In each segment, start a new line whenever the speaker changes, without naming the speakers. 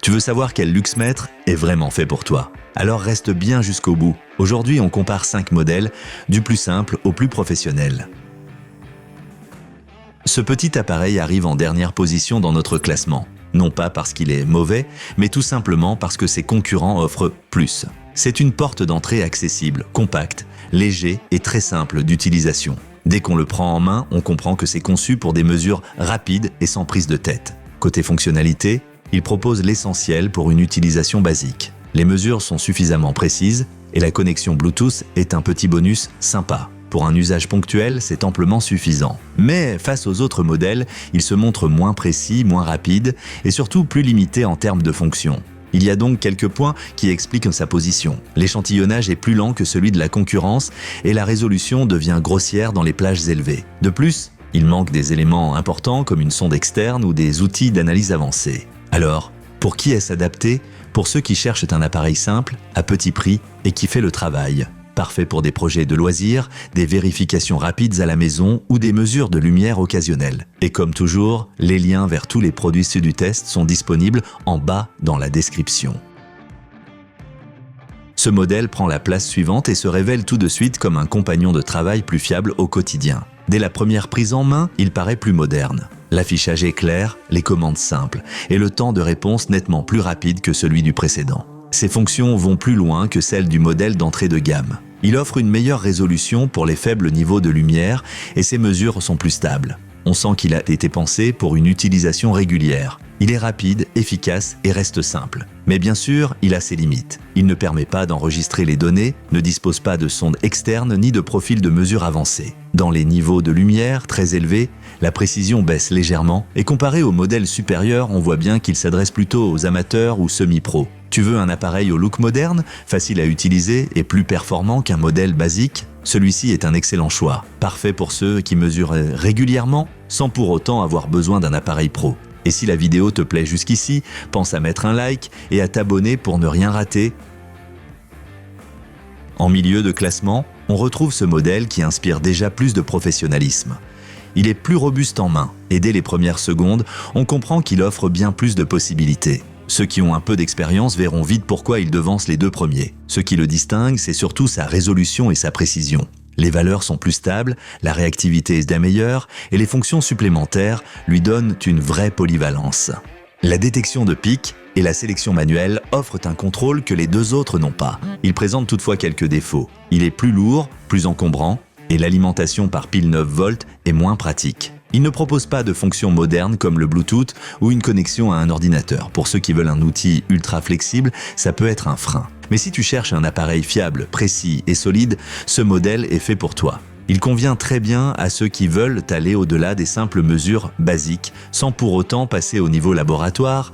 Tu veux savoir quel luxmètre est vraiment fait pour toi? Alors reste bien jusqu'au bout. Aujourd'hui, on compare 5 modèles, du plus simple au plus professionnel. Ce petit appareil arrive en dernière position dans notre classement. Non pas parce qu'il est mauvais, mais tout simplement parce que ses concurrents offrent plus. C'est une porte d'entrée accessible, compacte, léger et très simple d'utilisation. Dès qu'on le prend en main, on comprend que c'est conçu pour des mesures rapides et sans prise de tête. Côté fonctionnalité, il propose l'essentiel pour une utilisation basique. Les mesures sont suffisamment précises et la connexion Bluetooth est un petit bonus sympa. Pour un usage ponctuel, c'est amplement suffisant. Mais face aux autres modèles, il se montre moins précis, moins rapide et surtout plus limité en termes de fonctions. Il y a donc quelques points qui expliquent sa position. L'échantillonnage est plus lent que celui de la concurrence et la résolution devient grossière dans les plages élevées. De plus, il manque des éléments importants comme une sonde externe ou des outils d'analyse avancés. Alors, pour qui est-ce adapté? Pour ceux qui cherchent un appareil simple, à petit prix et qui fait le travail. Parfait pour des projets de loisirs, des vérifications rapides à la maison ou des mesures de lumière occasionnelles. Et comme toujours, les liens vers tous les produits issus du test sont disponibles en bas dans la description. Ce modèle prend la place suivante et se révèle tout de suite comme un compagnon de travail plus fiable au quotidien. Dès la première prise en main, il paraît plus moderne. L'affichage est clair, les commandes simples et le temps de réponse nettement plus rapide que celui du précédent. Ses fonctions vont plus loin que celles du modèle d'entrée de gamme. Il offre une meilleure résolution pour les faibles niveaux de lumière et ses mesures sont plus stables. On sent qu'il a été pensé pour une utilisation régulière. Il est rapide, efficace et reste simple. Mais bien sûr, il a ses limites. Il ne permet pas d'enregistrer les données, ne dispose pas de sonde externe ni de profil de mesure avancé. Dans les niveaux de lumière très élevés, la précision baisse légèrement et comparé au modèle supérieur, on voit bien qu'il s'adresse plutôt aux amateurs ou semi-pros. Tu veux un appareil au look moderne, facile à utiliser et plus performant qu'un modèle basique? Celui-ci est un excellent choix, parfait pour ceux qui mesurent régulièrement sans pour autant avoir besoin d'un appareil pro. Et si la vidéo te plaît jusqu'ici, pense à mettre un like et à t'abonner pour ne rien rater. En milieu de classement, on retrouve ce modèle qui inspire déjà plus de professionnalisme. Il est plus robuste en main et dès les premières secondes, on comprend qu'il offre bien plus de possibilités. Ceux qui ont un peu d'expérience verront vite pourquoi il devance les deux premiers. Ce qui le distingue, c'est surtout sa résolution et sa précision. Les valeurs sont plus stables, la réactivité est meilleure et les fonctions supplémentaires lui donnent une vraie polyvalence. La détection de pics et la sélection manuelle offrent un contrôle que les deux autres n'ont pas. Il présente toutefois quelques défauts. Il est plus lourd, plus encombrant et l'alimentation par pile 9 volts est moins pratique. Il ne propose pas de fonctions modernes comme le Bluetooth ou une connexion à un ordinateur. Pour ceux qui veulent un outil ultra flexible, ça peut être un frein. Mais si tu cherches un appareil fiable, précis et solide, ce modèle est fait pour toi. Il convient très bien à ceux qui veulent aller au-delà des simples mesures basiques, sans pour autant passer au niveau laboratoire.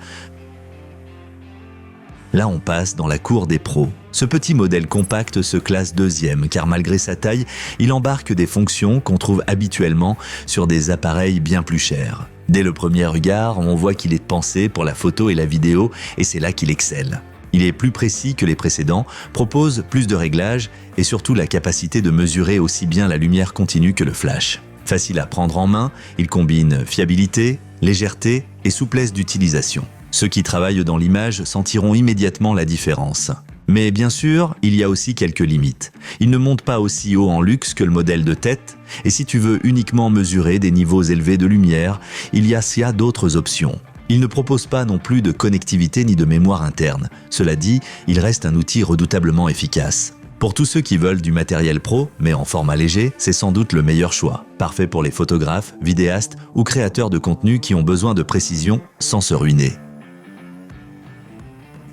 Là, on passe dans la cour des pros. Ce petit modèle compact se classe deuxième, car malgré sa taille, il embarque des fonctions qu'on trouve habituellement sur des appareils bien plus chers. Dès le premier regard, on voit qu'il est pensé pour la photo et la vidéo, et c'est là qu'il excelle. Il est plus précis que les précédents, propose plus de réglages et surtout la capacité de mesurer aussi bien la lumière continue que le flash. Facile à prendre en main, il combine fiabilité, légèreté et souplesse d'utilisation. Ceux qui travaillent dans l'image sentiront immédiatement la différence. Mais bien sûr, il y a aussi quelques limites. Il ne monte pas aussi haut en luxe que le modèle de tête, et si tu veux uniquement mesurer des niveaux élevés de lumière, il y a d'autres options. Il ne propose pas non plus de connectivité ni de mémoire interne. Cela dit, il reste un outil redoutablement efficace. Pour tous ceux qui veulent du matériel pro, mais en format léger, c'est sans doute le meilleur choix. Parfait pour les photographes, vidéastes ou créateurs de contenu qui ont besoin de précision sans se ruiner.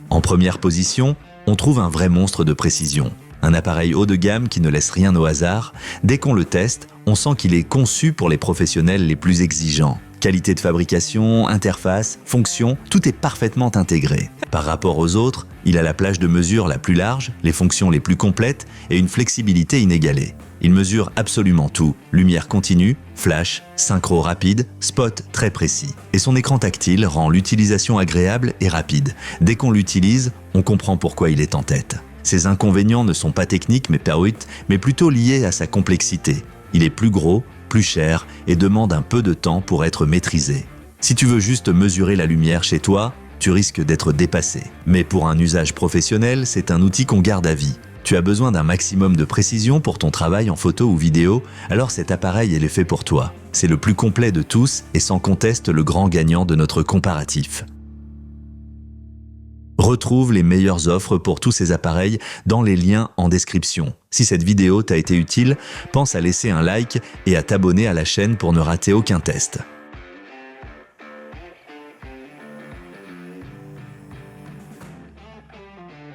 En première position, on trouve un vrai monstre de précision. Un appareil haut de gamme qui ne laisse rien au hasard. Dès qu'on le teste, on sent qu'il est conçu pour les professionnels les plus exigeants. Qualité de fabrication, interface, fonction, tout est parfaitement intégré. Par rapport aux autres, il a la plage de mesure la plus large, les fonctions les plus complètes et une flexibilité inégalée. Il mesure absolument tout, lumière continue, flash, synchro rapide, spot très précis. Et son écran tactile rend l'utilisation agréable et rapide. Dès qu'on l'utilise, on comprend pourquoi il est en tête. Ses inconvénients ne sont pas techniques mais plutôt liés à sa complexité. Il est plus gros, plus cher et demande un peu de temps pour être maîtrisé. Si tu veux juste mesurer la lumière chez toi, tu risques d'être dépassé. Mais pour un usage professionnel, c'est un outil qu'on garde à vie. Tu as besoin d'un maximum de précision pour ton travail en photo ou vidéo, alors cet appareil est fait pour toi. C'est le plus complet de tous et sans conteste le grand gagnant de notre comparatif. Retrouve les meilleures offres pour tous ces appareils dans les liens en description. Si cette vidéo t'a été utile, pense à laisser un like et à t'abonner à la chaîne pour ne rater aucun test.